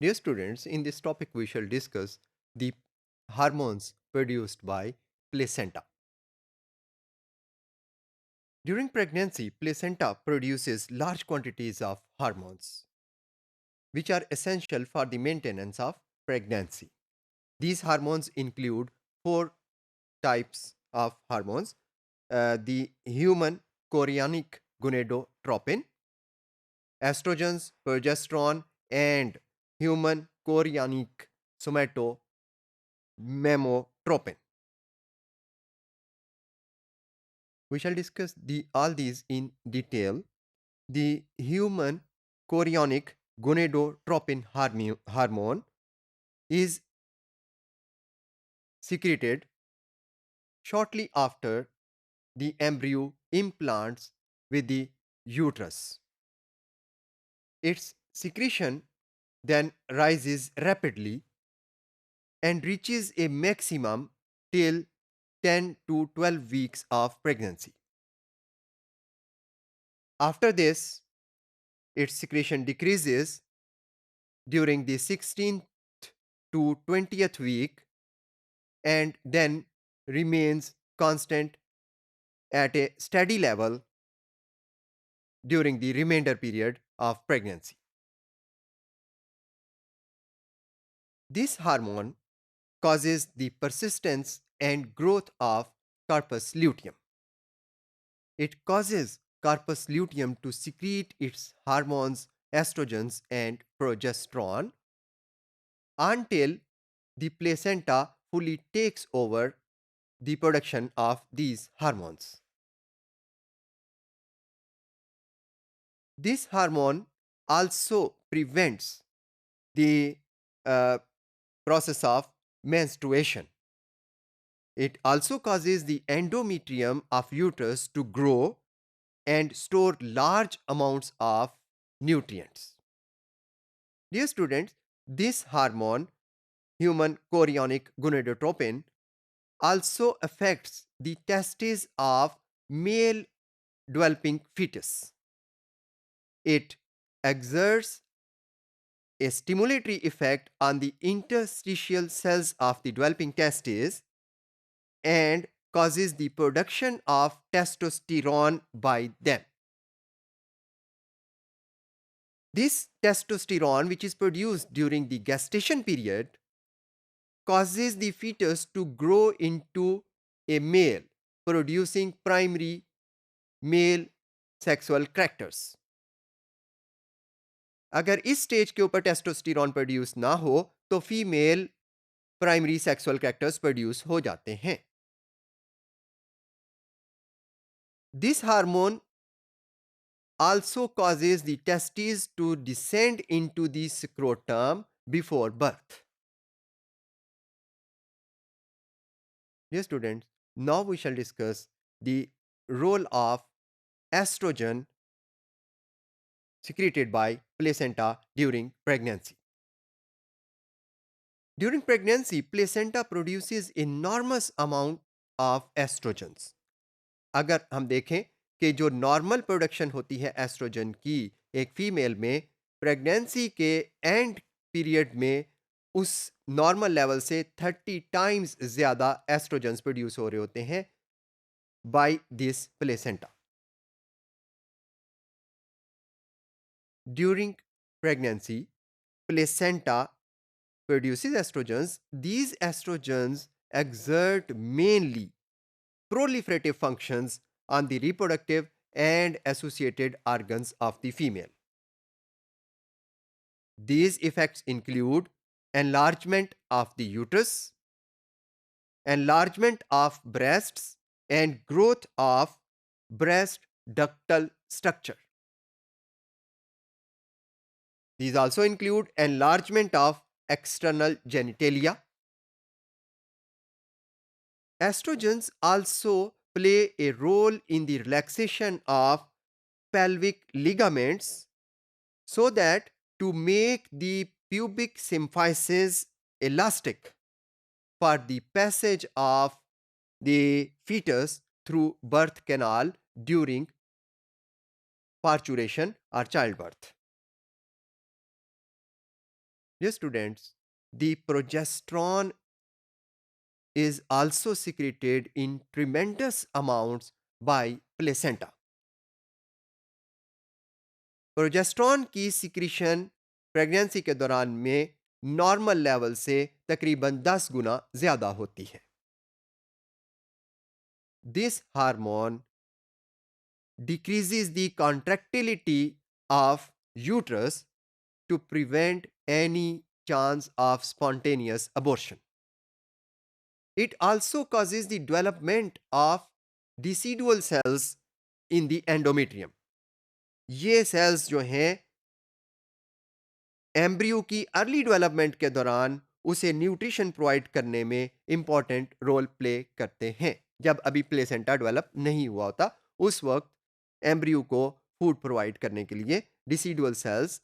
Dear students, in this topic we shall discuss the hormones produced by placenta. During pregnancy, placenta produces large quantities of hormones, which are essential for the maintenance of pregnancy. These hormones include four types of hormones: the human chorionic gonadotropin, estrogens, progesterone, and human chorionic somatomamotropin. We shall discuss all these in detail. The human chorionic gonadotropin hormone is secreted shortly after the embryo implants with the uterus. Its secretion then rises rapidly and reaches a maximum till 10 to 12 weeks of pregnancy. After this, its secretion decreases during the 16th to 20th week and then remains constant at a steady level during the remainder period of pregnancy. This hormone causes the persistence and growth of corpus luteum. It causes corpus luteum to secrete its hormones, estrogens, and progesterone until the placenta fully takes over the production of these hormones. This hormone also prevents the uh, process of menstruation. It also causes the endometrium of uterus to grow and store large amounts of nutrients. Dear students, this hormone, human chorionic gonadotropin, also affects the testes of male developing fetus. It exerts a stimulatory effect on the interstitial cells of the developing testes and causes the production of testosterone by them. This testosterone, which is produced during the gestation period, causes the fetus to grow into a male, producing primary male sexual characters. अगर इस stage के ऊपर testosterone produce ना हो तो female primary sexual characters produce हो जाते हैं. This hormone also causes the testes to descend into the scrotum before birth. Dear students, now we shall discuss the role of estrogen secreted by placenta during pregnancy. During pregnancy, placenta produces enormous amount of estrogens. अगर हम देखें कि जो normal production होती है oestrogen की एक female में प्रेगनेंसी के एंड पीरियड में उस नॉर्मल लेवल से 30 टाइम्स ज्यादा एस्ट्रोजन्स प्रोड्यूस हो रहे होते हैं by this placenta. During pregnancy placenta produces estrogens. These estrogens exert mainly proliferative functions on the reproductive and associated organs of the female. These effects include enlargement of the uterus, enlargement of breasts, and growth of breast ductal structure. These also include enlargement of external genitalia. Estrogens also play a role in the relaxation of pelvic ligaments so that to make the pubic symphysis elastic for the passage of the fetus through birth canal during parturition or childbirth. Dear students, the progesterone is also secreted in tremendous amounts by placenta. Progesterone की secretion pregnancy के दौरान में normal level से तकरीबन 10 गुना ज्यादा होती है. This hormone decreases the contractility of uterus to prevent any chance of spontaneous abortion. It also causes the development of decidual cells in the endometrium. ये सेल्स जो हैं एम्ब्रियो की अर्ली डेवलपमेंट के दौरान उसे न्यूट्रिशन प्रोवाइड करने में important role play करते हैं. जब अभी प्लेसेंटा डेवलप नहीं हुआ होता उस वक्त एम्ब्रियो को फूड प्रोवाइड करने के लिए डिसीडुअल सेल्स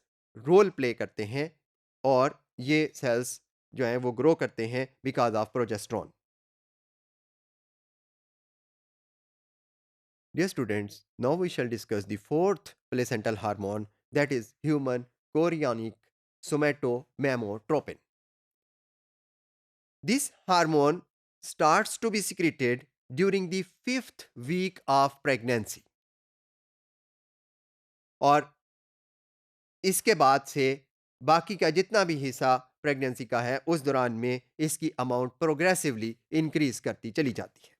रोल प्ले करते हैं और ये सेल्स जो हैं वो ग्रो करते हैं because of progesterone. Dear students, now we shall discuss the fourth placental hormone, that is human chorionic somatomamotropin. This hormone starts to be secreted during the 5th week of pregnancy. और इसके बाद से बाकी का जितना भी हिस्सा प्रेगनेंसी का है उस दौरान में इसकी अमाउंट प्रोग्रेसिवली इंक्रीज करती चली जाती है.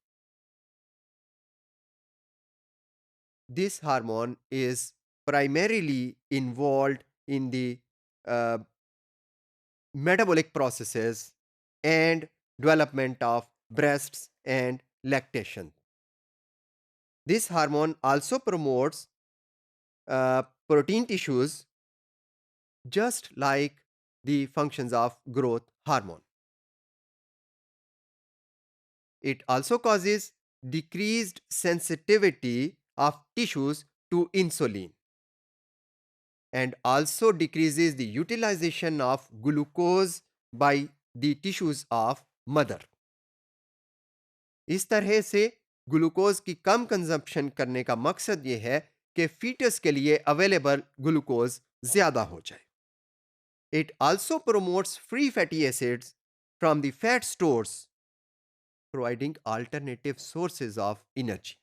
This hormone is primarily involved in the uh, metabolic processes and development of breasts and lactation. This hormone also promotes protein tissues just like the functions of growth hormone. It also causes decreased sensitivity of tissues to insulin and also decreases the utilization of glucose by the tissues of mother. इस तरह से glucose की कम consumption करने का मकसद यह है कि फीटस के लिए अवेलेबल ग्लूकोज ज्यादा हो जाए. It also promotes free fatty acids from the fat stores providing alternative sources of energy.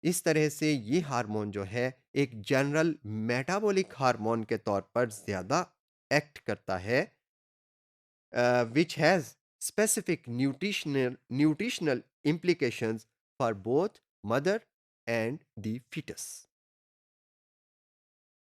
इस तरह से ये हार्मोन जो है एक जनरल मेटाबॉलिक हार्मोन के तौर पर ज्यादा एक्ट करता है which has specific nutritional implications for both mother and the fetus.